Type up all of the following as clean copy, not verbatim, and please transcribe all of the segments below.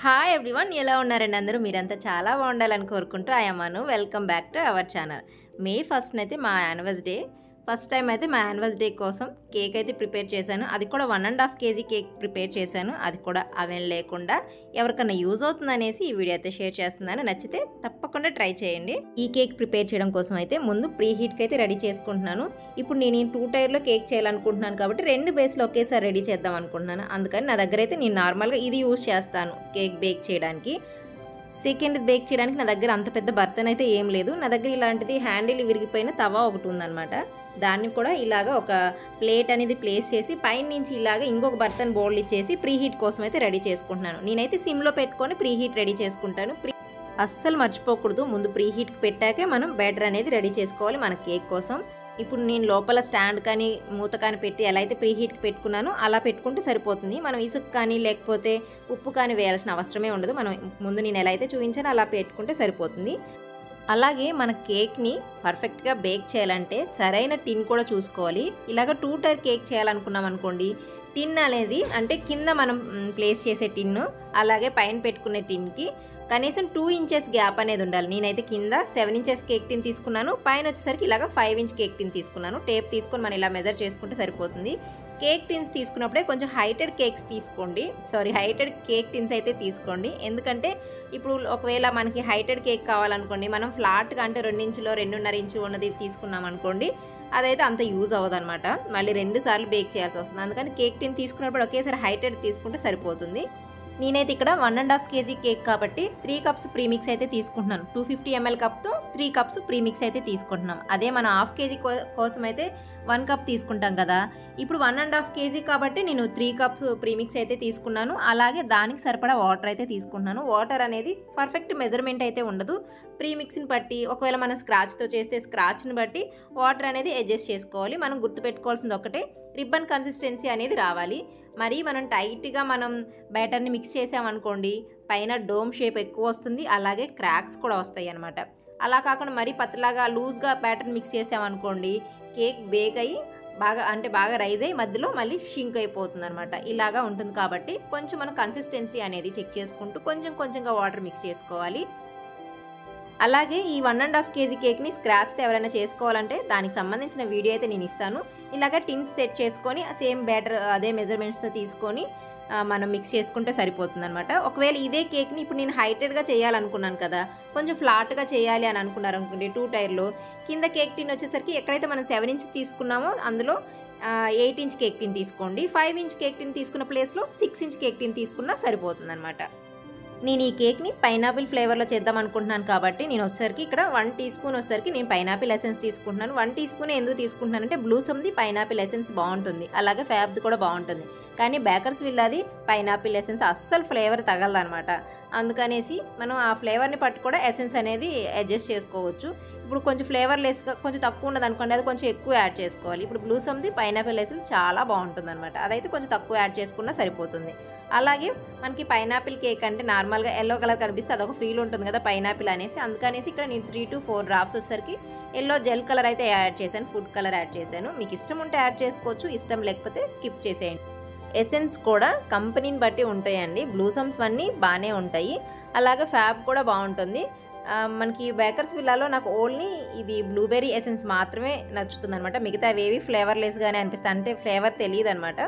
Hi everyone, ఎలా ఉన్నారండి అందరూ? మీరంతా చాలా బాగుండాలని కోరుకుంటూ I am Anu. Welcome back to our channel. May 1 అయితే మా యానివర్స్ డే. ఫస్ట్ టైం అయితే మా యానివర్స్ డే కోసం కేక్ అయితే ప్రిపేర్ చేశాను. అది కూడా 1.5 kg కేక్ ప్రిపేర్ చేశాను. అది కూడా అవెన్ లేకుండా ఎవరికన్నా యూజ్ అవుతుందనేసి ఈ వీడియో అయితే షేర్ చేస్తున్నాను. నచ్చితే తప్పకుండా ట్రై చేయండి. ఈ కేక్ ప్రిపేర్ చేయడం కోసం అయితే ముందు ప్రీ హీట్కి అయితే రెడీ చేసుకుంటున్నాను. ఇప్పుడు నేను 2 టైర్లో కేక్ చేయాలనుకుంటున్నాను కాబట్టి 2 బేస్లో ఒకేసారి రెడీ చేద్దాం అనుకుంటున్నాను. అందుకని నా దగ్గర అయితే నేను నార్మల్గా ఇది యూజ్ చేస్తాను కేక్ బేక్ చేయడానికి. సెకండ్ బేక్ చేయడానికి నా దగ్గర అంత పెద్ద బర్తన్ అయితే ఏం లేదు. నా దగ్గర ఇలాంటిది హ్యాండిల్ విరిగిపోయిన తవా ఒకటి ఉందన్నమాట. దాన్ని కూడా ఇలాగ ఒక ప్లేట్ అనేది ప్లేస్ చేసి పైన నుంచి ఇలాగ ఇంకొక బర్తన్ బౌల్ ఇచ్చేసి ప్రీ హీట్ కోసం అయితే రెడీ చేసుకుంటున్నాను. నేనైతే సిమ్లో పెట్టుకొని ప్రీ హీట్ రెడీ చేసుకుంటాను. అస్సలు మర్చిపోకూడదు, ముందు ప్రీ హీట్కి పెట్టాకే మనం బ్యాటర్ అనేది రెడీ చేసుకోవాలి మన కేక్ కోసం. ఇప్పుడు నేను లోపల స్టాండ్ కానీ మూత కానీ పెట్టి ఎలా అయితే ప్రీ హీట్కి పెట్టుకున్నానో అలా పెట్టుకుంటే సరిపోతుంది. మనం ఇసుక కానీ లేకపోతే ఉప్పు కానీ వేయాల్సిన అవసరమే ఉండదు. మనం ముందు నేను ఎలా అయితే చూపించానో అలా పెట్టుకుంటే సరిపోతుంది. అలాగే మన కేక్ని పర్ఫెక్ట్గా బేక్ చేయాలంటే సరైన టిన్ కూడా చూసుకోవాలి. ఇలాగ 2 టైర్ కేక్ చేయాలనుకున్నాం అనుకోండి, టిన్ అనేది అంటే కింద మనం ప్లేస్ చేసే టిన్ను అలాగే పైన పెట్టుకునే టిన్కి కనీసం 2 ఇంచెస్ గ్యాప్ అనేది ఉండాలి. నేనైతే కింద 7 ఇంచెస్ కేక్ టిన్ తీసుకున్నాను, పైన వచ్చేసరికి ఇలాగ 5 ఇంచ్ కేక్ టిన్ తీసుకున్నాను. టేప్ తీసుకొని మనం ఇలా మెజర్ చేసుకుంటే సరిపోతుంది. కేక్ టిన్స్ తీసుకున్నప్పుడే కొంచెం హైటెడ్ కేక్స్ తీసుకోండి, హైటెడ్ కేక్ టిన్స్ అయితే తీసుకోండి. ఎందుకంటే ఇప్పుడు ఒకవేళ మనకి హైటెడ్ కేక్ కావాలనుకోండి, మనం ఫ్లాట్గా అంటే 2 ఇంచులో 2.5 ఇంచు ఉన్నది తీసుకున్నాం అనుకోండి, అదైతే అంత యూజ్ అవ్వదు అనమాట. మళ్ళీ 2 సార్లు బేక్ చేయాల్సి వస్తుంది. అందుకని కేక్ టిన్ తీసుకున్నప్పుడు ఒకేసారి హైటెడ్ తీసుకుంటే సరిపోతుంది. నేనైతే ఇక్కడ 1.5 kg కేక్ కాబట్టి 3 కప్స్ ప్రీమిక్స్ అయితే తీసుకుంటున్నాను. 250 ml కప్తో 3 కప్స్ ప్రీమిక్స్ అయితే తీసుకుంటున్నాం. అదే మన 1/2 kg కోసం అయితే 1 కప్ తీసుకుంటాం కదా. ఇప్పుడు 1.5 kg కాబట్టి నేను 3 కప్స్ ప్రీమిక్స్ అయితే తీసుకున్నాను. అలాగే దానికి సరిపడా వాటర్ అయితే తీసుకుంటున్నాను. వాటర్ అనేది పర్ఫెక్ట్ మెజర్మెంట్ అయితే ఉండదు. ప్రీమిక్స్ని బట్టి ఒకవేళ మనం స్క్రాచ్తో చేస్తే స్క్రాచ్ని బట్టి వాటర్ అనేది అడ్జస్ట్ చేసుకోవాలి. మనం గుర్తుపెట్టుకోవాల్సింది ఒకటే, రిబ్బన్ కన్సిస్టెన్సీ అనేది రావాలి. మరి మనం టైట్గా మనం బ్యాటర్ని మిక్స్ చేసామనుకోండి, పైన డోమ్ షేప్ ఎక్కువ వస్తుంది, అలాగే క్రాక్స్ కూడా వస్తాయి అన్నమాట. అలా కాకుండా మరీ పతలాగా లూజ్గా బ్యాటర్ని మిక్స్ చేసామనుకోండి, కేక్ బేక్ అయ్యి బాగా రైజ్ అయ్యి మధ్యలో మళ్ళీ షింక్ అయిపోతుంది అనమాట. ఇలాగా ఉంటుంది కాబట్టి కొంచెం మనం కన్సిస్టెన్సీ అనేది చెక్ చేసుకుంటూ కొంచెంగా వాటర్ మిక్స్ చేసుకోవాలి. అలాగే ఈ 1.5 kg కేక్ని స్క్రాచ్తో ఎవరైనా చేసుకోవాలంటే దానికి సంబంధించిన వీడియో అయితే నేను ఇస్తాను. ఇలాగ టిన్స్ సెట్ చేసుకొని సేమ్ బ్యాటర్ అదే మెజర్మెంట్స్తో తీసుకొని మనం మిక్స్ చేసుకుంటే సరిపోతుంది అనమాట. ఒకవేళ ఇదే కేక్ని ఇప్పుడు నేను హైటెడ్గా చేయాలనుకున్నాను కదా, కొంచెం ఫ్లాట్గా చేయాలి అని అనుకున్నారు అనుకోండి, 2 టైర్లో కింద కేక్ టిన్ వచ్చేసరికి ఎక్కడైతే మనం 7 ఇంచ్ తీసుకున్నామో అందులో 8 ఇంచ్ కేక్ టిన్ తీసుకోండి. 5 ఇంచ్ కేక్ టిన్ తీసుకున్న ప్లేస్లో 6 ఇంచ్ కేక్ టిన్ తీసుకున్నా సరిపోతుంది అనమాట. నేను ఈ కేక్ని పైనాపిల్ ఫ్లేవర్లో చేద్దాం అనుకుంటున్నాను కాబట్టి నేను వచ్చేసరికి ఇక్కడ 1 టీ స్పూన్ వచ్చేసరికి నేను పైనాపిల్ ఎసెన్స్ తీసుకుంటున్నాను. 1 టీ స్పూన్ ఎందుకు తీసుకుంటున్నానంటే బ్లూసమ్ది పైనాపిల్ ఎసెన్స్ బాగుంటుంది, అలాగే ఫ్యాబ్ది కూడా బాగుంటుంది. కానీ బేకర్స్ విల్లాది పైనాపిల్ ఎసెన్స్ అస్సలు ఫ్లేవర్ తగలదనమాట. అందుకనేసి మనం ఆ ఫ్లేవర్ని పట్టు కూడా ఎసెన్స్ అనేది అడ్జస్ట్ చేసుకోవచ్చు. ఇప్పుడు కొంచెం ఫ్లేవర్లెస్గా కొంచెం తక్కువ ఉన్నది అనుకోండి, అది కొంచెం ఎక్కువ యాడ్ చేసుకోవాలి. ఇప్పుడు బ్లూసమ్ది పైనాపిల్ ఎసెన్స్ చాలా బాగుంటుంది అనమాట. అదైతే కొంచెం తక్కువ యాడ్ చేసుకున్నా సరిపోతుంది. అలాగే మనకి పైనాపిల్ కేక్ అంటే నార్మల్గా ఎల్లో కలర్ కనిపిస్తే అదొక ఫీల్ ఉంటుంది కదా పైనాపిల్ అనేసి. అందుకనేసి ఇక్కడ నేను 3 to 4 డ్రాప్స్ వచ్చేసరికి ఎల్లో జెల్ కలర్ అయితే యాడ్ చేశాను, ఫుడ్ కలర్ యాడ్ చేశాను. మీకు ఇష్టం ఉంటే యాడ్ చేసుకోవచ్చు, ఇష్టం లేకపోతే స్కిప్ చేసేయండి. ఎసెన్స్ కూడా కంపెనీని బట్టి ఉంటాయండి. బ్లూసమ్స్ అన్నీ బాగానే ఉంటాయి, అలాగే ఫ్యాబ్ కూడా బాగుంటుంది. మనకి బేకర్స్ విల్లాలో నాకు ఓన్లీ ఇది బ్లూబెర్రీ ఎసెన్స్ మాత్రమే నచ్చుతుంది అనమాట. మిగతా అవేవి ఫ్లేవర్లెస్గానే అనిపిస్తాయి, అంటే ఫ్లేవర్ తెలియదు అనమాట.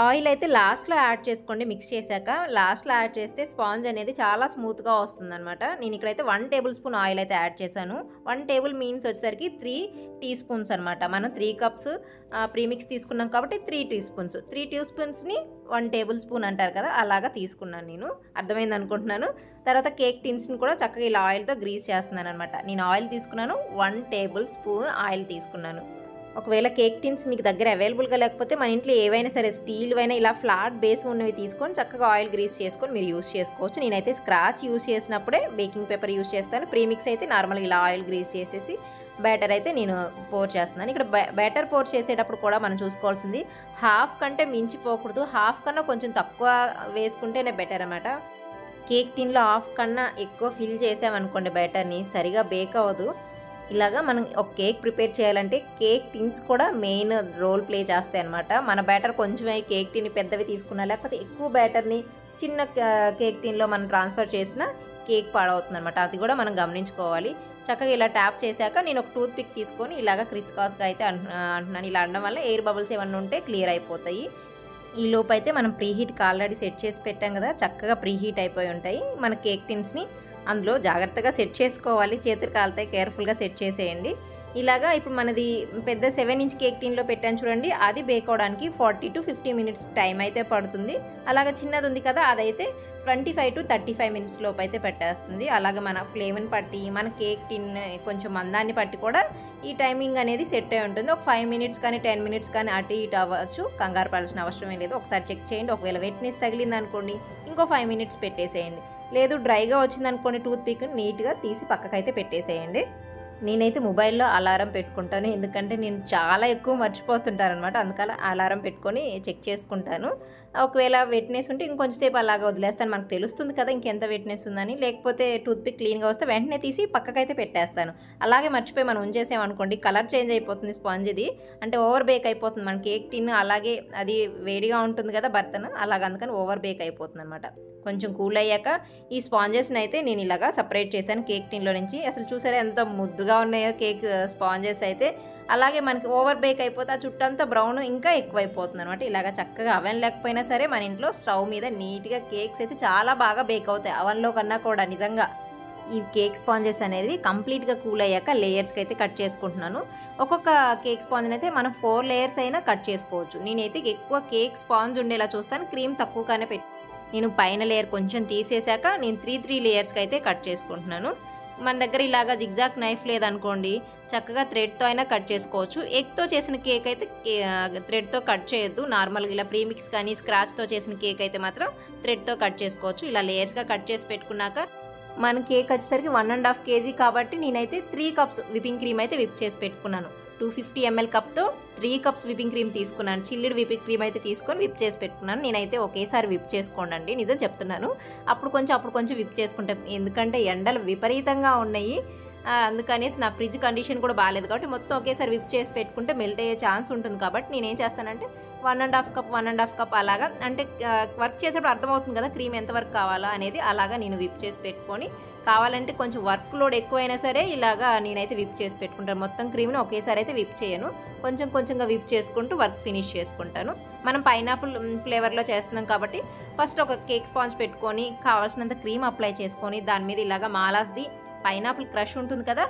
ఆయిల్ అయితే లాస్ట్లో యాడ్ చేసుకోండి. మిక్స్ చేశాక లాస్ట్లో యాడ్ చేస్తే స్పాంజ్ అనేది చాలా స్మూత్గా వస్తుంది అనమాట. నేను ఇక్కడైతే 1 టేబుల్ స్పూన్ ఆయిల్ అయితే యాడ్ చేశాను. 1 టేబుల్ మీన్స్ వచ్చేసరికి 3 టీ స్పూన్స్ అనమాట. మనం 3 కప్స్ ప్రీమిక్స్ తీసుకున్నాం కాబట్టి 3 టీ స్పూన్స్. 3 టీ స్పూన్స్ని 1 టేబుల్ స్పూన్ అంటారు కదా, అలాగా తీసుకున్నాను నేను. అర్థమైంది అనుకుంటున్నాను. తర్వాత కేక్ టిన్స్ని కూడా చక్కగా ఇలా ఆయిల్తో గ్రీస్ చేస్తున్నాను అనమాట. నేను ఆయిల్ తీసుకున్నాను, 1 టేబుల్ స్పూన్ ఆయిల్ తీసుకున్నాను. ఒకవేళ కేక్ టిన్స్ మీకు దగ్గర అవైలబుల్గా లేకపోతే మన ఇంట్లో ఏవైనా సరే స్టీల్ అయినా ఇలా ఫ్లాట్ బేస్ ఉన్నవి తీసుకొని చక్కగా ఆయిల్ గ్రీస్ చేసుకొని మీరు యూస్ చేసుకోవచ్చు. నేనైతే స్క్రాచ్ యూస్ చేసినప్పుడే బేకింగ్ పేపర్ యూస్ చేస్తాను. ప్రీమిక్స్ అయితే నార్మల్గా ఇలా ఆయిల్ గ్రీస్ చేసేసి బ్యాటర్ అయితే నేను పోర్ చేస్తున్నాను. ఇక్కడ బ్యాటర్ పోర్ చేసేటప్పుడు కూడా మనం చూసుకోవాల్సింది హాఫ్ కంటే మించిపోకూడదు. హాఫ్ కన్నా కొంచెం తక్కువ వేసుకుంటేనే బెటర్ అన్నమాట. కేక్ టిన్లో హాఫ్ కన్నా ఎక్కువ ఫిల్ చేసామనుకోండి బ్యాటర్ని, సరిగా బేక్ అవ్వదు. ఇలాగా మనం ఒక కేక్ ప్రిపేర్ చేయాలంటే కేక్ టిన్స్ కూడా మెయిన్ రోల్ ప్లే చేస్తాయి అనమాట. మన బ్యాటర్ కొంచెం కేక్ టిన్ పెద్దవి తీసుకున్నా లేకపోతే ఎక్కువ బ్యాటర్ని చిన్న కేక్ టిన్లో మనం ట్రాన్స్ఫర్ చేసిన కేక్ పాడవుతుంది అనమాట. అది కూడా మనం గమనించుకోవాలి. చక్కగా ఇలా ట్యాప్ చేశాక నేను ఒక టూత్ పిక్ తీసుకొని ఇలాగ క్రిస్ క్రాస్గా అయితే అంటున్నాను. ఇలా అనడం వల్ల ఎయిర్ బబుల్స్ ఏమన్నా ఉంటే క్లియర్ అయిపోతాయి. ఈ లోపు అయితే మనం ప్రీహీట్కి ఆల్రెడీ సెట్ చేసి పెట్టాం కదా, చక్కగా ప్రీహీట్ అయిపోయి ఉంటాయి. మన కేక్ టిన్స్ని అందులో జాగ్రత్తగా సెట్ చేసుకోవాలి, చేతులు కాలుతాయి, కేర్ఫుల్గా సెట్ చేసేయండి. ఇలాగా ఇప్పుడు మనది పెద్ద 7 ఇంచ్ కేక్ టిన్లో పెట్టాను చూడండి, అది బేక్ అవడానికి 40 to 50 మినిట్స్ టైం అయితే పడుతుంది. అలాగే చిన్నది ఉంది కదా, అదైతే 25 to 35 మినిట్స్ లోపు అయితే పెట్టేస్తుంది. అలాగే మన ఫ్లేమ్ని బట్టి మన కేక్ టిన్ కొంచెం మందాన్ని బట్టి కూడా ఈ టైమింగ్ అనేది సెట్ అయి ఉంటుంది. ఒక 5 మినిట్స్ కానీ 10 మినిట్స్ కానీ అటు ఇటు అవ్వచ్చు, కంగారు పడాల్సిన అవసరం ఏం లేదు. ఒకసారి చెక్ చేయండి. ఒకవేళ వెట్నెస్ తగిలింది అనుకోండి, ఇంకో 5 మినిట్స్ పెట్టేసేయండి. లేదు డ్రైగా వచ్చింది అనుకోండి, టూత్ పిక్ నీట్గా తీసి పక్కకైతే పెట్టేసేయండి. నేనైతే మొబైల్లో అలారం పెట్టుకుంటాను, ఎందుకంటే నేను చాలా ఎక్కువ మర్చిపోతుంటాను అనమాట. అందుకని అలారం పెట్టుకొని చెక్ చేసుకుంటాను. ఒకవేళ వెట్నెస్ ఉంటే ఇంకొంచెంసేపు అలాగా వదిలేస్తాను, మనకు తెలుస్తుంది కదా ఇంకెంత వెట్నెస్ ఉందని. లేకపోతే టూత్పిక్ క్లీన్గా వస్తే వెంటనే తీసి పక్కకైతే పెట్టేస్తాను. అలాగే మర్చిపోయి మనం ఉంచేసామనుకోండి, కలర్ చేంజ్ అయిపోతుంది స్పాంజ్ది, అంటే ఓవర్ బేక్ అయిపోతుంది మన కేక్ టిన్. అలాగే అది వేడిగా ఉంటుంది కదా బర్తన్, అలాగ అందుకని ఓవర్ బేక్ అయిపోతుంది అనమాట. కొంచెం కూల్ అయ్యాక ఈ స్పాంజెస్ని అయితే నేను ఇలాగా సపరేట్ చేశాను కేక్ టిన్లో నుంచి. అసలు చూసారా ఎంత ముద్దుగా ఉన్నాయో కేక్ స్పాంజెస్ అయితే. అలాగే మనకి ఓవర్ బేక్ అయిపోతే ఆ చుట్టంతా బ్రౌన్ ఇంకా ఎక్కువైపోతుంది అనమాట. ఇలాగ చక్కగా అవెన్ లేకపోయినా సరే మన ఇంట్లో స్టవ్ మీద నీట్గా కేక్స్ అయితే చాలా బాగా బేక్ అవుతాయి, అవెన్లో కన్నా కూడా. నిజంగా ఈ కేక్ స్పాంజెస్ అనేది కంప్లీట్గా కూల్ అయ్యాక లేయర్స్కి అయితే కట్ చేసుకుంటున్నాను. ఒక్కొక్క కేక్ స్పాంజ్ అయితే మనం 4 లేయర్స్ అయినా కట్ చేసుకోవచ్చు. నేనైతే ఎక్కువ కేక్ స్పాంజ్ ఉండేలా చూస్తాను, క్రీమ్ తక్కువగానే పెట్టి నేను పైన లేయర్ కొంచెం తీసేశాక నేను 3 లేయర్స్కి అయితే కట్ చేసుకుంటున్నాను. మన దగ్గర ఇలాగా జిగ్జాగ్ నైఫ్ లేదనుకోండి, చక్కగా థ్రెడ్తో అయినా కట్ చేసుకోవచ్చు. ఎగ్తో చేసిన కేక్ అయితే థ్రెడ్తో కట్ చేయొద్దు. నార్మల్గా ఇలా ప్రీమిక్స్ కానీ స్క్రాచ్తో చేసిన కేక్ అయితే మాత్రం థ్రెడ్తో కట్ చేసుకోవచ్చు. ఇలా లేయర్స్గా కట్ చేసి పెట్టుకున్నాక మన కేక్ వచ్చేసరికి 1.5 kg కాబట్టి నేనైతే 3 కప్స్ విపింగ్ క్రీమ్ అయితే విప్ చేసి పెట్టుకున్నాను. 250 ml కప్తో 3 కప్స్ విపింగ్ క్రీమ్ తీసుకున్నాను. చిల్లిడ్ విపింగ్ క్రీమ్ అయితే తీసుకొని విప్ చేసి పెట్టుకున్నాను. నేనైతే ఒకేసారి విప్ చేసుకోండి, నిజం చెప్తున్నాను. అప్పుడు కొంచెం విప్ చేసుకుంటాం, ఎందుకంటే ఎండలు విపరీతంగా ఉన్నాయి. అందుకనేసి నా ఫ్రిడ్జ్ కండిషన్ కూడా బాగాలేదు కాబట్టి మొత్తం ఒకేసారి విప్ చేసి పెట్టుకుంటే మెల్ట్ అయ్యే ఛాన్స్ ఉంటుంది. కాబట్టి నేనేం చేస్తానంటే 1.5 కప్ అలాగా, అంటే వర్క్ చేసేటప్పుడు అర్థమవుతుంది కదా క్రీమ్ ఎంత వరకు కావాలా అనేది. అలాగా నేను విప్ చేసి పెట్టుకొని, కావాలంటే కొంచెం వర్క్ లోడ్ ఎక్కువైనా సరే ఇలాగా నేనైతే విప్ చేసి పెట్టుకుంటాను. మొత్తం క్రీమ్ని ఒకేసారి అయితే విప్ చేయను, కొంచెంగా విప్ చేసుకుంటూ వర్క్ ఫినిష్ చేసుకుంటాను. మనం పైనాపిల్ ఫ్లేవర్లో చేస్తున్నాం కాబట్టి ఫస్ట్ ఒక కేక్ స్పాంజ్ పెట్టుకొని కావాల్సినంత క్రీమ్ అప్లై చేసుకొని దాని మీద ఇలాగా మాలాస్ది పైనాపిల్ క్రష్ ఉంటుంది కదా,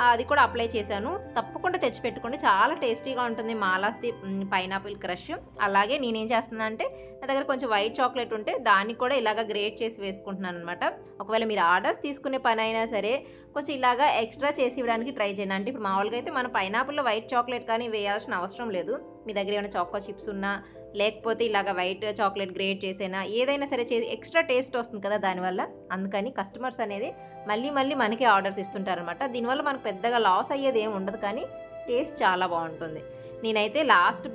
అది కూడా అప్లై చేశాను. తప్పకుండా తెచ్చిపెట్టుకోండి, చాలా టేస్టీగా ఉంటుంది మాలాస్ది పైనాపిల్ క్రష్. అలాగే నేనేం చేస్తున్నాను అంటే, నా దగ్గర కొంచెం వైట్ చాక్లెట్ ఉంటే దాన్ని కూడా ఇలాగ గ్రేట్ చేసి వేసుకుంటున్నాను అనమాట. ఒకవేళ మీరు ఆర్డర్స్ తీసుకునే పని అయినా సరే కొంచెం ఇలాగా ఎక్స్ట్రా చేసి ఇవ్వడానికి ట్రై చేయండి. అంటే ఇప్పుడు మామూలుగా అయితే మన పైనాపిల్లో వైట్ చాక్లెట్ కానీ వేయాల్సిన అవసరం లేదు. మీ దగ్గర ఏమైనా చాకో చిప్స్ ఉన్నా, లేకపోతే ఇలాగ వైట్ చాక్లెట్ గ్రేట్ చేసేనా, ఏదైనా సరే చేసి ఎక్స్ట్రా టేస్ట్ వస్తుంది కదా దానివల్ల. అందుకని కస్టమర్స్ అనేది మళ్ళీ మనకే ఆర్డర్స్ ఇస్తుంటారనమాట. దీనివల్ల మనకు పెద్దగా లాస్ అయ్యేది ఏమి ఉండదు, కానీ టేస్ట్ చాలా బాగుంటుంది. నేనైతే లాస్ట్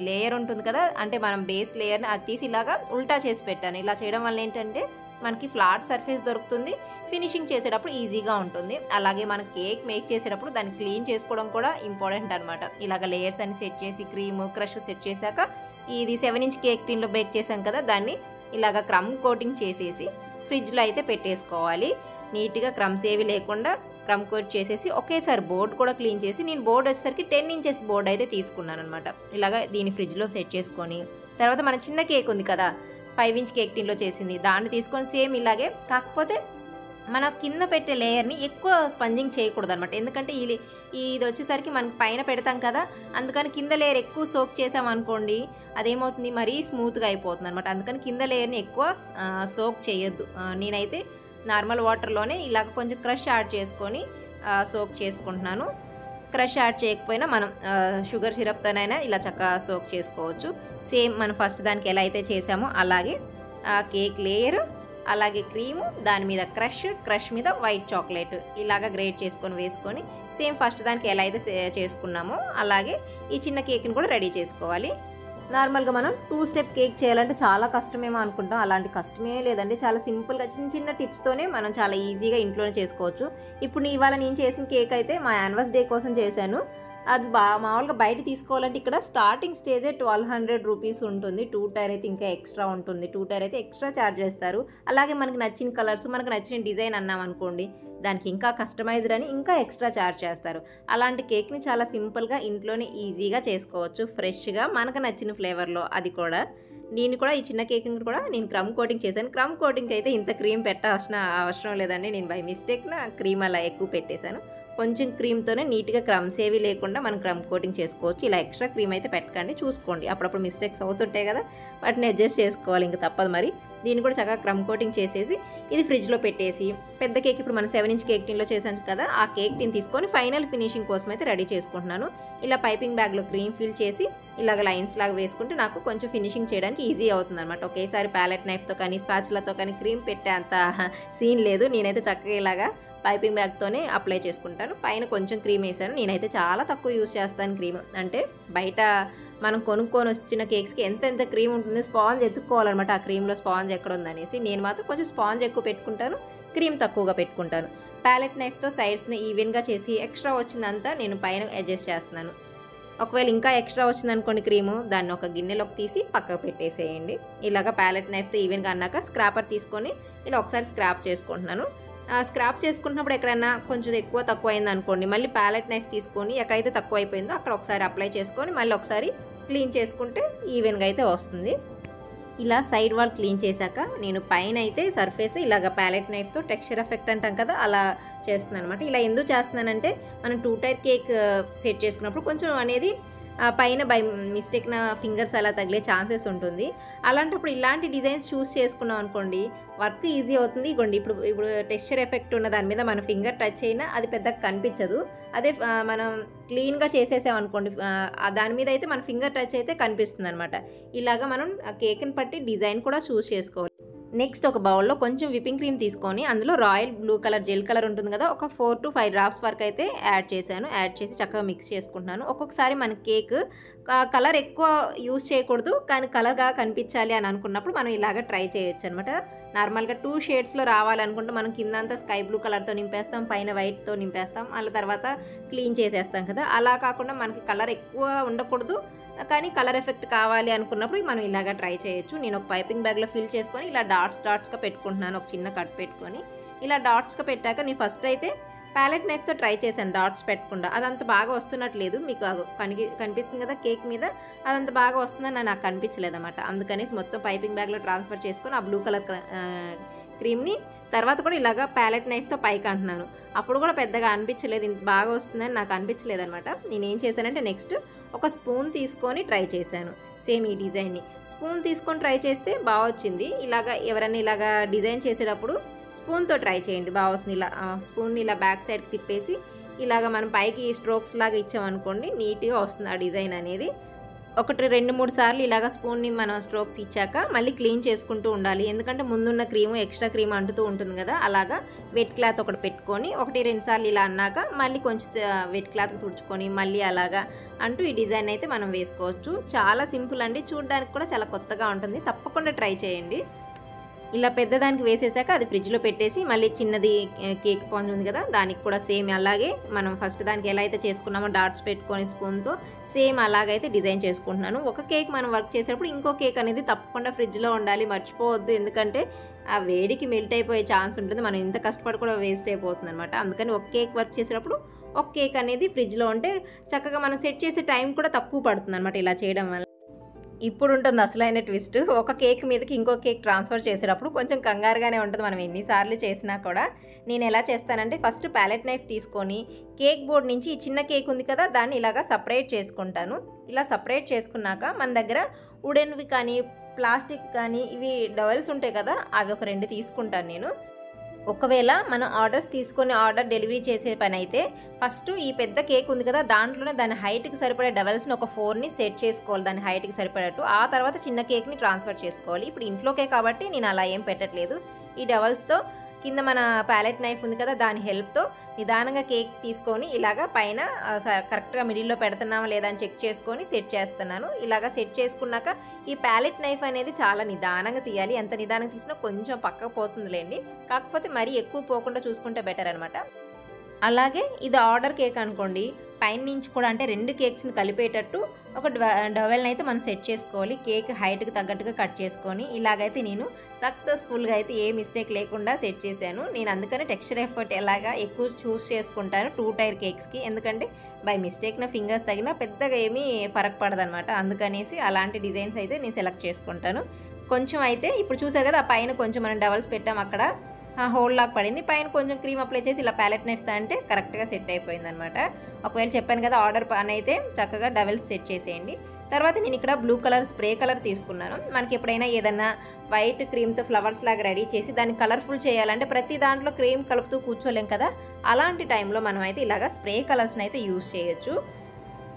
లేయర్ ఉంటుంది కదా, అంటే మనం బేస్ లేయర్ని అది తీసి ఇలాగా ఉల్టా చేసి పెట్టాను. ఇలా చేయడం వల్ల ఏంటంటే మనకి ఫ్లాట్ సర్ఫేస్ దొరుకుతుంది, ఫినిషింగ్ చేసేటప్పుడు ఈజీగా ఉంటుంది. అలాగే మన కేక్ మేక్ చేసేటప్పుడు దాన్ని క్లీన్ చేసుకోవడం కూడా ఇంపార్టెంట్ అనమాట. ఇలాగ లేయర్స్ అన్ని సెట్ చేసి క్రీమ్ క్రష్ సెట్ చేశాక ఇది 7 ఇంచ్ కేక్ టిన్లో బేక్ చేశాం కదా, దాన్ని ఇలాగ క్రమ్ కోటింగ్ చేసేసి ఫ్రిడ్జ్లో అయితే పెట్టేసుకోవాలి. నీట్గా క్రమ్స్ ఏవి లేకుండా క్రమ్ కోట్ చేసేసి ఒకేసారి బోర్డ్ కూడా క్లీన్ చేసి, నేను బోర్డ్ వచ్చేసరికి 10 ఇంచెస్ బోర్డ్ అయితే తీసుకున్నాను అనమాట. ఇలాగ దీన్ని ఫ్రిడ్జ్లో సెట్ చేసుకొని తర్వాత మన చిన్న కేక్ ఉంది కదా 5 ఇంచ్ కేక్ టిన్లో చేసింది, దాన్ని తీసుకొని సేమ్ ఇలాగే, కాకపోతే మన కింద పెట్టే లేయర్ని ఎక్కువ స్పంజింగ్ చేయకూడదు అనమాట. ఎందుకంటే ఇది వచ్చేసరికి మనకి పైన పెడతాం కదా, అందుకని కింద లేయర్ ఎక్కువ సోక్ చేసామనుకోండి అదేమవుతుంది, మరీ స్మూత్గా అయిపోతుంది అనమాట. అందుకని కింద లేయర్ని ఎక్కువ సోక్ చేయొద్దు. నేనైతే నార్మల్ వాటర్లోనే ఇలాగ కొంచెం క్రష్ యాడ్ చేసుకొని సోక్ చేసుకుంటున్నాను. క్రష్ యాడ్ చేయకపోయినా మనం షుగర్ సిరప్తోనైనా ఇలా చక్కగా సోక్ చేసుకోవచ్చు. సేమ్ మనం ఫస్ట్ దానికి ఎలా అయితే చేసామో అలాగే కేక్ లేయర్, అలాగే క్రీము, దాని మీద క్రష్ మీద వైట్ చాక్లెట్ ఇలాగ గ్రేట్ చేసుకొని వేసుకొని సేమ్ ఫస్ట్ దానికి ఎలా అయితే చేసుకున్నామో అలాగే ఈ చిన్న కేక్ని కూడా రెడీ చేసుకోవాలి. నార్మల్గా మనం 2 స్టెప్ కేక్ చేయాలంటే చాలా కష్టమేమో అనుకుంటాం, అలాంటి కష్టమే లేదండి. చాలా సింపుల్గా చిన్న టిప్స్తోనే మనం చాలా ఈజీగా ఇంట్లోనే చేసుకోవచ్చు. ఇప్పుడు ఇవాళ నేను చేసిన కేక్ అయితే మా యానివర్సరీ డే కోసం చేశాను. అది మామూలుగా బయట తీసుకోవాలంటే ఇక్కడ స్టార్టింగ్ స్టేజే 1200 రూపీస్ ఉంటుంది. 2 టైర్ అయితే ఇంకా ఎక్స్ట్రా ఉంటుంది. 2 టైర్ అయితే ఎక్స్ట్రా ఛార్జ్ చేస్తారు. అలాగే మనకు నచ్చిన కలర్స్, మనకు నచ్చిన డిజైన్ అన్నామనుకోండి, దానికి ఇంకా కస్టమైజ్డ్ అని ఇంకా ఎక్స్ట్రా ఛార్జ్ చేస్తారు. అలాంటి కేక్ని చాలా సింపుల్గా ఇంట్లోనే ఈజీగా చేసుకోవచ్చు, ఫ్రెష్గా మనకు నచ్చిన ఫ్లేవర్లో. అది కూడా నేను కూడా ఈ చిన్న కేక్ని కూడా నేను క్రమ్ కోటింగ్ చేశాను. క్రమ్ కోటింగ్కి అయితే ఇంత క్రీమ్ పెట్టాల్సిన అవసరం లేదండి. నేను బై మిస్టేక్న క్రీమ్ అలా ఎక్కువ పెట్టేశాను. కొంచెం క్రీమ్తోనే నీట్గా క్రమ్స్ ఏవి లేకుండా మనం క్రమ్ కోటింగ్ చేసుకోవచ్చు. ఇలా ఎక్స్ట్రా క్రీమ్ అయితే పెట్టకండి, చూసుకోండి. అప్పుడప్పుడు మిస్టేక్స్ అవుతుంటాయి కదా, వాటిని అడ్జస్ట్ చేసుకోవాలి, ఇంకా తప్పదు మరి. దీన్ని కూడా చక్కగా క్రమ్ కోటింగ్ చేసేసి ఇది ఫ్రిడ్జ్లో పెట్టేసి, పెద్ద కేక్ ఇప్పుడు మనం 7 ఇంచ్ కేక్ టిన్లో చేసాను కదా, ఆ కేక్ టిన్ తీసుకొని ఫైనల్ ఫినిషింగ్ కోసం అయితే రెడీ చేసుకుంటున్నాను. ఇలా పైపింగ్ బ్యాగ్లో క్రీమ్ ఫిల్ చేసి ఇలాగ లైన్స్ లాగా వేసుకుంటే నాకు కొంచెం ఫినిషింగ్ చేయడానికి ఈజీ అవుతుంది అనమాట. ఒకేసారి ప్యాలెట్ నైఫ్తో కానీ స్పాచులాతో కానీ క్రీమ్ పెట్టే అంత సీన్ లేదు. నేనైతే చక్కగా ఇలాగా పైపింగ్ బ్యాగ్తోనే అప్లై చేసుకుంటాను. పైన కొంచెం క్రీమ్ వేసాను. నేనైతే చాలా తక్కువ యూజ్ చేస్తాను క్రీమ్. అంటే బయట మనం కొనుక్కొని వచ్చిన కేక్స్కి ఎంత క్రీమ్ ఉంటుంది, స్పాంజ్ ఎత్తుక్కోవాలన్నమాట ఆ క్రీమ్లో స్పాంజ్ ఎక్కడ ఉందనేసి. నేను మాత్రం కొంచెం స్పాంజ్ ఎక్కువ పెట్టుకుంటాను, క్రీమ్ తక్కువగా పెట్టుకుంటాను. ప్యాలెట్ నైఫ్తో సైడ్స్ని ఈవెన్గా చేసి ఎక్స్ట్రా వచ్చిందంతా నేను పైన అడ్జస్ట్ చేస్తున్నాను. ఒకవేళ ఇంకా ఎక్స్ట్రా వచ్చిందనుకోండి క్రీము, దాన్ని ఒక గిన్నెలోకి తీసి పక్కకు పెట్టేసేయండి. ఇలాగ ప్యాలెట్ నైఫ్తో ఈవెన్గా అన్నాక స్క్రాపర్ తీసుకొని ఇలా ఒకసారి స్క్రాప్ చేసుకుంటున్నాను. స్క్రాప్ చేసుకుంటున్నప్పుడు ఎక్కడైనా కొంచెం ఎక్కువ తక్కువ అయింది అనుకోండి, మళ్ళీ ప్యాలెట్ నైఫ్ తీసుకొని ఎక్కడైతే తక్కువ అయిపోయిందో అక్కడ ఒకసారి అప్లై చేసుకొని మళ్ళీ ఒకసారి క్లీన్ చేసుకుంటే ఈవెన్గా అయితే వస్తుంది. ఇలా సైడ్ వాల్ క్లీన్ చేశాక నేను పైన అయితే సర్ఫేస్ ఇలాగ ప్యాలెట్ నైఫ్తో టెక్స్చర్ ఎఫెక్ట్ అంటాం కదా, అలా చేస్తున్నాను అనమాట. ఇలా ఎందుకు చేస్తున్నానంటే మనం 2 టైర్ కేక్ సెట్ చేసుకున్నప్పుడు కొంచెం అనేది పైన బై మిస్టేక్న ఫింగర్స్ అలా తగిలే ఛాన్సెస్ ఉంటుంది. అలాంటప్పుడు ఇలాంటి డిజైన్స్ చూస్ చేసుకున్నాం అనుకోండి, వర్క్ ఈజీ అవుతుంది. ఇగోండి ఇప్పుడు టెక్స్చర్ ఎఫెక్ట్ ఉన్న దాని మీద మన ఫింగర్ టచ్ అయినా అది పెద్దగా కనిపించదు. అదే మనం క్లీన్గా చేసేసామనుకోండి, దాని మీద అయితే మన ఫింగర్ టచ్ అయితే కనిపిస్తుంది అనమాట. ఇలాగా మనం కేక్ని బట్టి డిజైన్ కూడా చూస్ చేసుకోవాలి. నెక్స్ట్ ఒక బౌల్లో కొంచెం విప్పింగ్ క్రీమ్ తీసుకొని అందులో royal blue colour gel colour ఉంటుంది కదా, ఒక 4 to 5 డ్రాప్స్ వరకు అయితే యాడ్ చేశాను. యాడ్ చేసి చక్కగా మిక్స్ చేసుకుంటున్నాను. ఒక్కొక్కసారి మన కేక్ కలర్ ఎక్కువ యూస్ చేయకూడదు, కానీ కలర్గా కనిపించాలి అని అనుకున్నప్పుడు మనం ఇలాగ ట్రై చేయొచ్చు అనమాట. నార్మల్గా 2 షేడ్స్లో రావాలనుకుంటే మనం కిందంతా స్కై బ్లూ కలర్తో నింపేస్తాం, పైన వైట్తో నింపేస్తాం, అలా తర్వాత క్లీన్ చేసేస్తాం కదా. అలా కాకుండా మనకి కలర్ ఎక్కువ ఉండకూడదు, కానీ కలర్ ఎఫెక్ట్ కావాలి అనుకున్నప్పుడు మనం ఇలాగా ట్రై చేయొచ్చు. నేను ఒక పైపింగ్ బ్యాగ్లో ఫిల్ చేసుకొని ఇలా డాట్స్గా పెట్టుకుంటున్నాను. ఒక చిన్న కట్ పెట్టుకొని ఇలా డాట్స్గా పెట్టాక నేను ఫస్ట్ అయితే ప్యాలెట్ నైఫ్తో ట్రై చేశాను డాట్స్ పెట్టకుండా. అదంత బాగా వస్తున్నట్లేదు, మీకు కనిపిస్తుంది కదా కేక్ మీద, అదంత బాగా వస్తుందని నాకు కనిపించలేదు అనమాట. అందుకనేసి మొత్తం పైపింగ్ బ్యాగ్లో ట్రాన్స్ఫర్ చేసుకొని ఆ బ్లూ కలర్ క్రీమ్ని తర్వాత కూడా ఇలాగా ప్యాలెట్ నైఫ్తో పైకి అంటున్నాను. అప్పుడు కూడా పెద్దగా అనిపించలేదు, బాగా వస్తుందని నాకు అనిపించలేదు అనమాట. నేనేం చేశానంటే నెక్స్ట్ ఒక స్పూన్ తీసుకొని ట్రై చేశాను సేమ్ ఈ డిజైన్ని. స్పూన్ తీసుకొని ట్రై చేస్తే బాగా వచ్చింది. ఇలాగా ఎవరైనా ఇలాగా డిజైన్ చేసేటప్పుడు స్పూన్తో ట్రై చేయండి, బాగా వస్తుంది. ఇలా స్పూన్ని ఇలా బ్యాక్ సైడ్ తిప్పేసి ఇలాగ మనం పైకి స్ట్రోక్స్ లాగా ఇచ్చామనుకోండి, నీట్గా వస్తుంది ఆ డిజైన్ అనేది. 1-2-3 సార్లు ఇలాగ స్పూన్ని మనం స్ట్రోక్స్ ఇచ్చాక మళ్ళీ క్లీన్ చేసుకుంటూ ఉండాలి. ఎందుకంటే ముందున్న క్రీము ఎక్స్ట్రా క్రీమ్ అంటుతూ ఉంటుంది కదా, అలాగా వెట్ క్లాత్ ఒకటి పెట్టుకొని 1-2 సార్లు ఇలా అన్నాక మళ్ళీ కొంచెం వెట్ క్లాత్ తుడుచుకొని మళ్ళీ అలాగా అంటూ ఈ డిజైన్ అయితే మనం వేసుకోవచ్చు. చాలా సింపుల్ అండి, చూడడానికి కూడా చాలా కొత్తగా ఉంటుంది. తప్పకుండా ట్రై చేయండి. ఇలా పెద్దదానికి వేసేసాక అది ఫ్రిడ్జ్లో పెట్టేసి మళ్ళీ చిన్నది కేక్ స్పాంజ్ ఉంది కదా, దానికి కూడా సేమ్ అలాగే మనం ఫస్ట్ దానికి ఎలా అయితే చేసుకున్నామో డాట్స్ పెట్టుకొని స్పూన్తో సేమ్ అలాగైతే డిజైన్ చేసుకుంటున్నాను. ఒక కేక్ మనం వర్క్ చేసేటప్పుడు ఇంకో కేక్ అనేది తప్పకుండా ఫ్రిడ్జ్లో ఉండాలి, మర్చిపోవద్దు. ఎందుకంటే ఆ వేడికి మెల్ట్ అయిపోయే ఛాన్స్ ఉంటుంది, మనం ఇంత కష్టపడి కూడా వేస్ట్ అయిపోతుంది అనమాట. అందుకని ఒక కేక్ వర్క్ చేసేటప్పుడు ఒక కేక్ అనేది ఫ్రిడ్జ్లో ఉంటే చక్కగా మనం సెట్ చేసే టైం కూడా తక్కువ పడుతుంది అనమాట ఇలా చేయడం వల్ల. ఇప్పుడు ఉంటుంది అసలైన ట్విస్ట్. ఒక కేక్ మీదకి ఇంకో కేక్ ట్రాన్స్ఫర్ చేసేటప్పుడు కొంచెం కంగారుగానే ఉంటుంది, మనం ఎన్నిసార్లు చేసినా కూడా. నేను ఎలా చేస్తానంటే ఫస్ట్ ప్యాలెట్ నైఫ్ తీసుకొని కేక్ బోర్డ్ నుంచి ఈ చిన్న కేక్ ఉంది కదా, దాన్ని ఇలాగా సపరేట్ చేసుకుంటాను. ఇలా సపరేట్ చేసుకున్నాక మన దగ్గర వుడెన్వి కానీ ప్లాస్టిక్ కానీ ఇవి డవల్స్ ఉంటాయి కదా, అవి ఒక 2 తీసుకుంటాను నేను. ఒకవేళ మనం ఆర్డర్స్ తీసుకొని ఆర్డర్ డెలివరీ చేసే పని అయితే ఫస్ట్ ఈ పెద్ద కేక్ ఉంది కదా, దాంట్లోనే దాని హైట్కి సరిపడే డబల్స్ని ఒక 4ని సెట్ చేసుకోవాలి దాని హైట్కి సరిపడేట్టు. ఆ తర్వాత చిన్న కేక్ని ట్రాన్స్ఫర్ చేసుకోవాలి. ఇప్పుడు ఇంట్లోకే కాబట్టి నేను అలా ఏం పెట్టట్లేదు. ఈ డబల్స్తో కింద మన ప్యాలెట్ నైఫ్ ఉంది కదా, దాని హెల్ప్తో నిదానంగా కేక్ తీసుకొని ఇలాగా పైన కరెక్ట్గా మిడిల్లో పెడుతున్నామా లేదా అని చెక్ చేసుకొని సెట్ చేస్తున్నాను. ఇలాగా సెట్ చేసుకున్నాక ఈ ప్యాలెట్ నైఫ్ అనేది చాలా నిదానంగా తీయాలి. ఎంత నిదానంగా తీసినా కొంచెం పక్కకు పోతుందిలేండి, కాకపోతే మరీ ఎక్కువ పోకుండా చూసుకుంటే బెటర్ అనమాట. అలాగే ఇది ఆర్డర్ కేక్ అనుకోండి, పైన నుంచి కూడా అంటే 2 కేక్స్‌ని కలిపేటట్టు ఒక డవెల్‌ని అయితే మనం సెట్ చేసుకోవాలి. కేక్ హైట్‌కి తగ్గట్టుగా కట్ చేసుకొని ఇలాగైతే నేను సక్సెస్‌ఫుల్‌గా అయితే ఏ మిస్టేక్ లేకుండా సెట్ చేశాను. నేను అందుకనే టెక్స్చర్ ఎఫర్ట్ ఎలాగా ఎక్కువ చూస్ చేసుకుంటాను 2 టైర్ కేక్స్‌కి. ఎందుకంటే బై మిస్టేక్ నా ఫింగర్స్ తగినా పెద్దగా ఏమీ ఫరక్ పడదనమాట. అందుకనేసి అలాంటి డిజైన్స్ అయితే నేను సెలెక్ట్ చేసుకుంటాను. కొంచెం అయితే ఇప్పుడు చూసారు కదా, ఆ పైన కొంచెం మనం డవల్స్ పెట్టాం, అక్కడ హోల్ లాగా పడింది. పైన కొంచెం క్రీమ్ అప్లై చేసి ఇలా ప్యాలెట్ నైఫ్‌తో అంటే కరెక్ట్‌గా సెట్ అయిపోయిందనమాట. ఒకవేళ చెప్పాను కదా ఆర్డర్ పని అయితే చక్కగా డవల్స్ సెట్ చేసేయండి. తర్వాత నేను ఇక్కడ బ్లూ కలర్ స్ప్రే కలర్ తీసుకున్నాను. మనకి ఎప్పుడైనా ఏదన్నా వైట్ క్రీమ్‌తో ఫ్లవర్స్ లాగా రెడీ చేసి దాన్ని కలర్ఫుల్ చేయాలంటే ప్రతి దాంట్లో క్రీమ్ కలుపుతూ కూర్చోలేం కదా, అలాంటి టైంలో మనం అయితే ఇలాగ స్ప్రే కలర్స్ని అయితే యూజ్ చేయొచ్చు.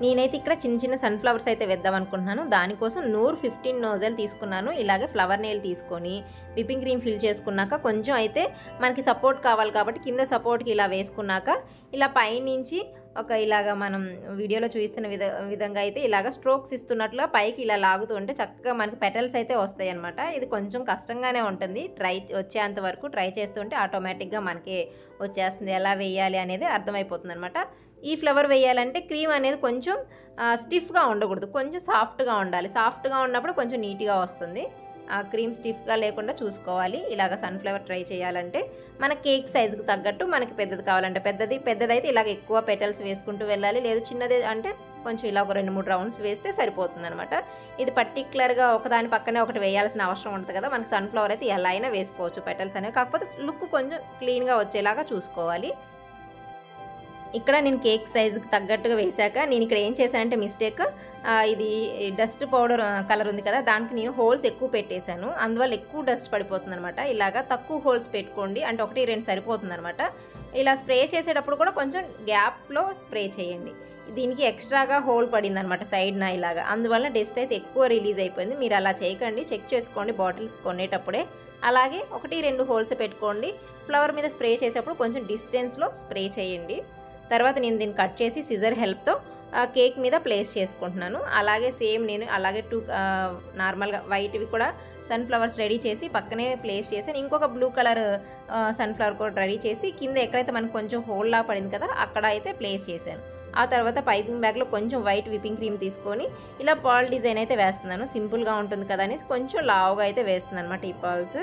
నేనైతే ఇక్కడ చిన్న చిన్న సన్‌ఫ్లవర్స్ అయితే వేద్దాం అనుకుంటున్నాను. దానికోసం నూర్ 15 నోజల్ తీసుకున్నాను. ఇలాగే ఫ్లవర్ నెయిల్ తీసుకొని విప్పింగ్ క్రీమ్ ఫిల్ చేసుకున్నాక కొంచెం అయితే మనకి సపోర్ట్ కావాలి కాబట్టి కింద సపోర్ట్‌కి ఇలా వేసుకున్నాక ఇలా పైనుంచి ఒక ఇలాగా మనం వీడియోలో చూపిస్తున్న విధంగా అయితే ఇలాగ స్ట్రోక్స్ ఇస్తున్నట్లుగా పైకి ఇలా లాగుతూ ఉంటే చక్కగా మనకి పెటల్స్ అయితే వస్తాయన్నమాట. ఇది కొంచెం కష్టంగానే ఉంటుంది. వచ్చేంత వరకు ట్రై చేస్తుంటే ఆటోమేటిక్‌గా మనకి వచ్చేస్తుంది. ఎలా వేయాలి అనేది అర్థమైపోతుందన్నమాట. ఈ ఫ్లవర్ వేయాలంటే క్రీమ్ అనేది కొంచెం స్టిఫ్గా ఉండకూడదు, కొంచెం సాఫ్ట్గా ఉండాలి. సాఫ్ట్గా ఉన్నప్పుడు కొంచెం నీట్గా వస్తుంది. క్రీమ్ స్టిఫ్గా లేకుండా చూసుకోవాలి. ఇలాగ సన్ఫ్లవర్ ట్రై చేయాలంటే మన కేక్ సైజుకి తగ్గట్టు మనకి పెద్దది కావాలంటే పెద్దదైతే ఇలాగ ఎక్కువ పెటల్స్ వేసుకుంటూ వెళ్ళాలి. లేదు చిన్నది అంటే కొంచెం ఇలా ఒక 2-3 రౌండ్స్ వేస్తే సరిపోతుంది అనమాట. ఇది పర్టికులర్గా ఒకదాని పక్కనే ఒకటి వేయాల్సిన అవసరం ఉంటుంది కదా, మనకి సన్ఫ్లవర్ అయితే ఎలా అయినా వేసుకోవచ్చు పెటల్స్ అనేవి. కాకపోతే లుక్ కొంచెం క్లీన్గా వచ్చేలాగా చూసుకోవాలి. ఇక్కడ నేను కేక్ సైజుకి తగ్గట్టుగా వేశాక నేను ఇక్కడ ఏం చేశానంటే మిస్టేక్, ఇది డస్ట్ పౌడర్ కలర్ ఉంది కదా, దానికి నేను హోల్స్ ఎక్కువ పెట్టేశాను. అందువల్ల ఎక్కువ డస్ట్ పడిపోతుంది అనమాట. ఇలాగా తక్కువ హోల్స్ పెట్టుకోండి, అంటే 1-2 సరిపోతుంది అనమాట. ఇలా స్ప్రే చేసేటప్పుడు కూడా కొంచెం గ్యాప్లో స్ప్రే చేయండి. దీనికి ఎక్స్ట్రాగా హోల్ పడింది అనమాట సైడ్న ఇలాగా, అందువల్ల డస్ట్ అయితే ఎక్కువ రిలీజ్ అయిపోయింది. మీరు అలా చేయకండి, చెక్ చేసుకోండి బాటిల్స్ కొనేటప్పుడే. అలాగే 1-2 హోల్స్ పెట్టుకోండి. ఫ్లవర్ మీద స్ప్రే చేసేటప్పుడు కొంచెం డిస్టెన్స్లో స్ప్రే చేయండి. తర్వాత నేను దీన్ని కట్ చేసి సిజర్ హెల్ప్తో కేక్ మీద ప్లేస్ చేసుకుంటున్నాను. అలాగే సేమ్ నేను అలాగే 2 నార్మల్గా వైట్వి కూడా సన్ఫ్లవర్స్ రెడీ చేసి పక్కనే ప్లేస్ చేశాను. ఇంకొక బ్లూ కలర్ సన్ఫ్లవర్ కూడా రెడీ చేసి కింద ఎక్కడైతే మనకు కొంచెం హోల్లా పడింది కదా అక్కడ అయితే ప్లేస్ చేశాను. ఆ తర్వాత పైపింగ్ బ్యాగ్లో కొంచెం వైట్ విప్పింగ్ క్రీమ్ తీసుకొని ఇలా పాల్ డిజైన్ అయితే వేస్తున్నాను. సింపుల్గా ఉంటుంది కదా అనేసి కొంచెం లావుగా అయితే వేస్తున్నాను అనమాట ఈ పాల్స్.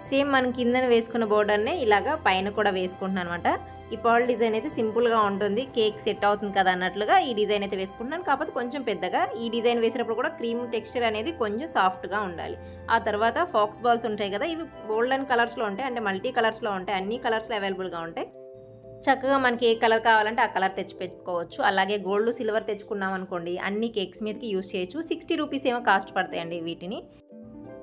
సేమ్ మనం కిందన వేసుకున్న బోర్డర్నే ఇలాగా పైన కూడా వేసుకుంటున్నాను అనమాట. ఈ పాల్ డిజైన్ అయితే సింపుల్గా ఉంటుంది, కేక్ సెట్ అవుతుంది కదా అన్నట్లుగా ఈ డిజైన్ అయితే వేసుకుంటున్నాను. కాకపోతే కొంచెం పెద్దగా ఈ డిజైన్ వేసినప్పుడు కూడా క్రీమ్ టెక్స్చర్ అనేది కొంచెం సాఫ్ట్గా ఉండాలి. ఆ తర్వాత ఫాక్స్ బాల్స్ ఉంటాయి కదా, ఇవి గోల్డెన్ కలర్స్లో ఉంటాయి, అంటే మల్టీ కలర్స్లో ఉంటాయి, అన్ని కలర్స్లో అవైలబుల్గా ఉంటాయి. చక్కగా మనకి ఏ కలర్ కావాలంటే ఆ కలర్ తెచ్చి పెట్టుకోవచ్చు. అలాగే గోల్డ్ సిల్వర్ తెచ్చుకున్నాం అనుకోండి అన్ని కేక్స్ మీదకి యూజ్ చేయొచ్చు. 60 రూపీస్ ఏమో కాస్ట్ పడతాయండి వీటిని.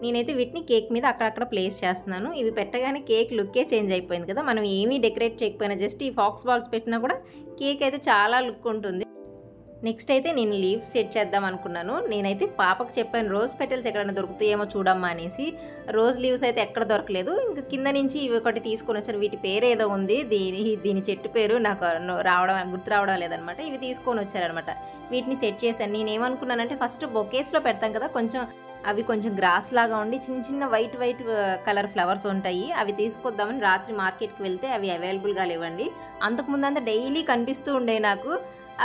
నేనైతే వీటిని కేక్ మీద అక్కడక్కడ ప్లేస్ చేస్తున్నాను. ఇవి పెట్టగానే కేక్ లుక్కే చేంజ్ అయిపోయింది కదా, మనం ఏమీ డెకరేట్ చేయకపోయినా జస్ట్ ఈ ఫాక్స్ బాల్స్ పెట్టినా కూడా కేక్ అయితే చాలా లుక్ ఉంటుంది. నెక్స్ట్ అయితే నేను లీవ్స్ సెట్ చేద్దాం అనుకున్నాను. నేనైతే పాపకు చెప్పాను రోజ్ పెటల్స్ ఎక్కడైనా దొరుకుతాయేమో చూడమ్మా అనేసి. రోజ్ లీవ్స్ అయితే ఎక్కడ దొరకలేదు. ఇంకా కింద నుంచి ఇవి ఒకటి తీసుకొని వచ్చారు. వీటి పేరు ఏదో ఉంది, దీని చెట్టు పేరు నాకు గుర్తు రావడం లేదనమాట. ఇవి తీసుకొని వచ్చారనమాట. వీటిని సెట్ చేశాను. నేనేమనుకున్నానంటే ఫస్ట్ బొకేస్లో పెడతాం కదా, అవి కొంచెం గ్రాస్ లాగా ఉండి చిన్న చిన్న వైట్ కలర్ ఫ్లవర్స్ ఉంటాయి, అవి తీసుకొద్దామని రాత్రి మార్కెట్కి వెళ్తే అవి అవైలబుల్గా లేవండి. అంతకుముందంతా డైలీ కనిపిస్తూ ఉండే నాకు.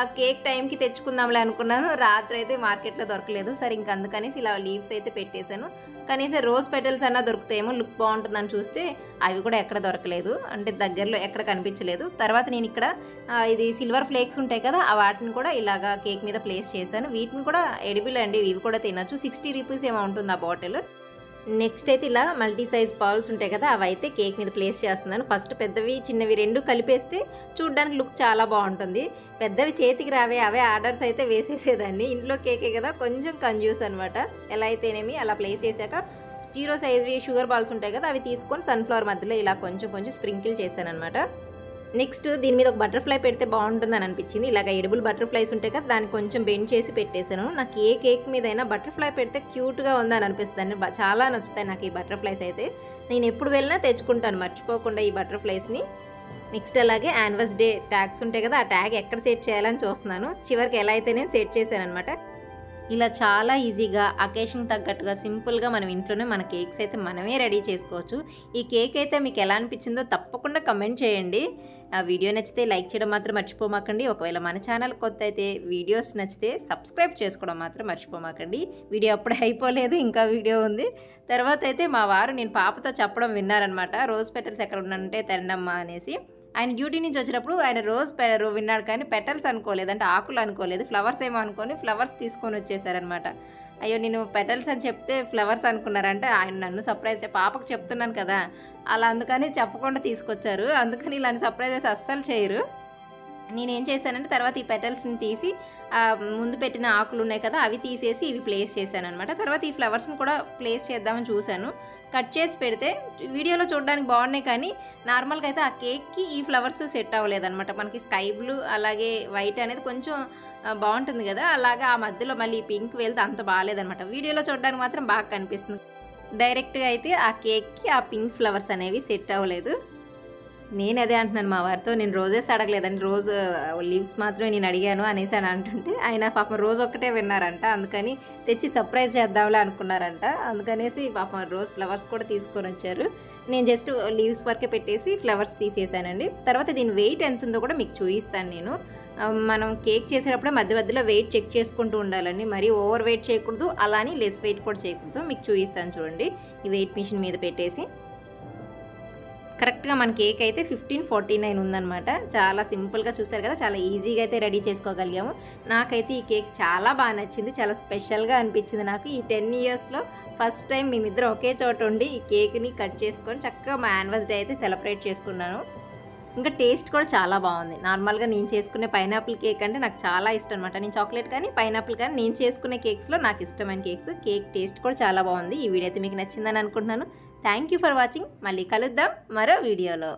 ఆ కేక్ టైంకి తెచ్చుకుందాంలే అనుకున్నాను, రాత్రి అయితే మార్కెట్లో దొరకలేదు. సరే ఇంక అందుకనేసి ఇలా లీవ్స్ అయితే పెట్టేశాను. కనీసం రోజ్ పెటల్స్ అన్నా దొరుకుతాయేమో, లుక్ బాగుంటుందని చూస్తే అవి కూడా ఎక్కడ దొరకలేదు, అంటే దగ్గరలో ఎక్కడ కనిపించలేదు. తర్వాత నేను ఇక్కడ ఇది సిల్వర్ ఫ్లేక్స్ ఉంటాయి కదా, వాటిని కూడా ఇలాగా కేక్ మీద ప్లేస్ చేశాను. వీటిని కూడా ఎడిబుల్ అండి, ఇవి కూడా తినచ్చు. 60 రూపీస్ ఏమో ఉంటుంది ఆ బాటిల్. నెక్స్ట్ అయితే ఇలా మల్టీ సైజ్ పాల్స్ ఉంటాయి కదా, అవి అయితే కేక్ మీద ప్లేస్ చేస్తున్నాను. ఫస్ట్ పెద్దవి చిన్నవి 2 కలిపేస్తే చూడ్డానికి లుక్ చాలా బాగుంటుంది. పెద్దవి చేతికి రావే, అవే ఆర్డర్స్ అయితే వేసేసేదాన్ని. ఇంట్లో కేకే కదా, కొంచెం కన్జ్యూస్ అనమాట. ఎలా అయితేనేమి అలా ప్లేస్ చేశాక 0 సైజ్వి షుగర్ బాల్స్ ఉంటాయి కదా, అవి తీసుకొని సన్ఫ్లవర్ మధ్యలో ఇలా కొంచెం స్ప్రింకిల్ చేశాను అనమాట. నెక్స్ట్ దీని మీద ఒక బటర్ఫ్లై పెడితే బాగుంటుందని అనిపించింది. ఇలాగ ఎడిబుల్ బటర్ఫ్లైస్ ఉంటాయి కదా, దాన్ని కొంచెం బెండ్ చేసి పెట్టేశాను. నాకు ఏ కేక్ మీద అయినా బటర్ఫ్లై పెడితే క్యూట్గా ఉందని అనిపిస్తుంది. చాలా నచ్చుతాయి నాకు ఈ బటర్ఫ్లైస్ అయితే. నేను ఎప్పుడు వెళ్ళినా తెచ్చుకుంటాను మర్చిపోకుండా ఈ బటర్ఫ్లైస్ని. నెక్స్ట్ అలాగే యానివర్సరీ డే ట్యాగ్స్ ఉంటాయి కదా, ఆ ట్యాగ్ ఎక్కడ సెట్ చేయాలని చూస్తున్నాను. చివరికి ఎలా అయితేనే సెట్ చేశాను అనమాట. ఇలా చాలా ఈజీగా అకేషన్‌కి తగ్గట్టుగా సింపుల్‌గా మనం ఇంట్లోనే మన కేక్స్ అయితే మనమే రెడీ చేసుకోవచ్చు. ఈ కేక్ అయితే మీకు ఎలా అనిపించిందో తప్పకుండా కామెంట్ చేయండి. ఆ వీడియో నచ్చితే లైక్ చేయడం మాత్రం మర్చిపోమాకండి. ఒకవేళ మన ఛానల్ కొత్త అయితే వీడియోస్ నచ్చితే సబ్స్క్రైబ్ చేసుకోవడం మాత్రం మర్చిపోమాకండి. వీడియో అప్పుడే అయిపోలేదు, ఇంకా వీడియో ఉంది. తర్వాత అయితే మా వారు నేను పాపతో చెప్పడం విన్నారనమాట. రోజ్ పెటల్స్ ఎక్కడ ఉంటే తెండమ్మా అనేసి. ఆయన డ్యూటీ నుంచి వచ్చేటప్పుడు ఆయన విన్నాడు కానీ పెటల్స్ అనుకోలేదు, అంటే ఆకులు అనుకోలేదు, ఫ్లవర్స్ ఏమో అనుకొని ఫ్లవర్స్ తీసుకొని వచ్చేసారనమాట. అయ్యో నేను పెటల్స్ అని చెప్తే ఫ్లవర్స్ అనుకున్నారంటే ఆయన నన్ను సర్ప్రైజ్ పాపకు చెప్తున్నాను కదా అలా, అందుకని చెప్పకుండా తీసుకొచ్చారు. అందుకని ఇలాంటి సర్ప్రైజెస్ అస్సలు చేయరు. నేనేం చేశానంటే తర్వాత ఈ పెటల్స్ని తీసి ముందు పెట్టిన ఆకులు ఉన్నాయి కదా అవి తీసేసి ఇవి ప్లేస్ చేశానమాట. తర్వాత ఈ ఫ్లవర్స్ని కూడా ప్లేస్ చేద్దామని చూశాను. కట్ చేసి పెడితే వీడియోలో చూడడానికి బాగున్నాయి కానీ నార్మల్గా అయితే ఆ కేక్కి ఈ ఫ్లవర్స్ సెట్ అవ్వలేదన్నమాట. మనకి స్కై బ్లూ అలాగే వైట్ అనేది కొంచెం బాగుంటుంది కదా, అలాగా ఆ మధ్యలో మళ్ళీ పింక్ వెళ్తే అంత బాగాలేదనమాట. వీడియోలో చూడడానికి మాత్రం బాగా కనిపిస్తుంది. డైరెక్ట్గా అయితే ఆ కేక్కి ఆ పింక్ ఫ్లవర్స్ అనేవి సెట్ అవ్వలేదు. నేను అదే అంటున్నాను మా వారితో, నేను రోజెస్ అడగలేదండి, రోజు లీవ్స్ మాత్రమే నేను అడిగాను అనేసి అని అంటుంటే ఆయన పాపం రోజు ఒక్కటే విన్నారంట. అందుకని తెచ్చి సర్ప్రైజ్ చేద్దాంలే అనుకున్నారంట. అందుకనేసి పాపం రోజ్ ఫ్లవర్స్ కూడా తీసుకొని వచ్చారు. నేను జస్ట్ లీవ్స్ వరకే పెట్టేసి ఫ్లవర్స్ తీసేసానండి. తర్వాత దీని వెయిట్ ఎంత ఉందో కూడా మీకు చూపిస్తాను నేను. మనం కేక్ చేసేటప్పుడే మధ్య మధ్యలో వెయిట్ చెక్ చేసుకుంటూ ఉండాలండి. మరీ ఓవర్ వెయిట్ చేయకూడదు, అలానే లెస్ వెయిట్ కూడా చేయకూడదు. మీకు చూపిస్తాను చూడండి. ఈ వెయిట్ మిషన్ మీద పెట్టేసి కరెక్ట్గా మన కేక్ అయితే 1549 ఉందన్నమాట. చాలా సింపుల్గా చూసారు కదా, చాలా ఈజీగా అయితే రెడీ చేసుకోగలిగాము. నాకైతే ఈ కేక్ చాలా బాగా నచ్చింది, చాలా స్పెషల్గా అనిపించింది నాకు. ఈ 10 ఇయర్స్లో ఫస్ట్ టైం మేమిద్దరం ఒకే చోట ఉండి ఈ కేక్ని కట్ చేసుకొని చక్కగా మా యానివర్సరీ అయితే సెలబ్రేట్ చేసుకున్నాను. ఇంకా టేస్ట్ కూడా చాలా బాగుంది. నార్మల్గా నేను చేసుకునే పైనాపిల్ కేక్ అంటే నాకు చాలా ఇష్టం అనమాట. నేను చాక్లెట్ కానీ పైనాపిల్ కానీ నేను చేసుకునే కేక్స్లో నాకు ఇష్టమైన కేక్ టేస్ట్ కూడా చాలా బాగుంది. ఈ వీడియో అయితే మీకు నచ్చిందని అనుకుంటున్నాను. Thank you for watching. మళ్ళీ కలుద్దాం మరో వీడియోలో.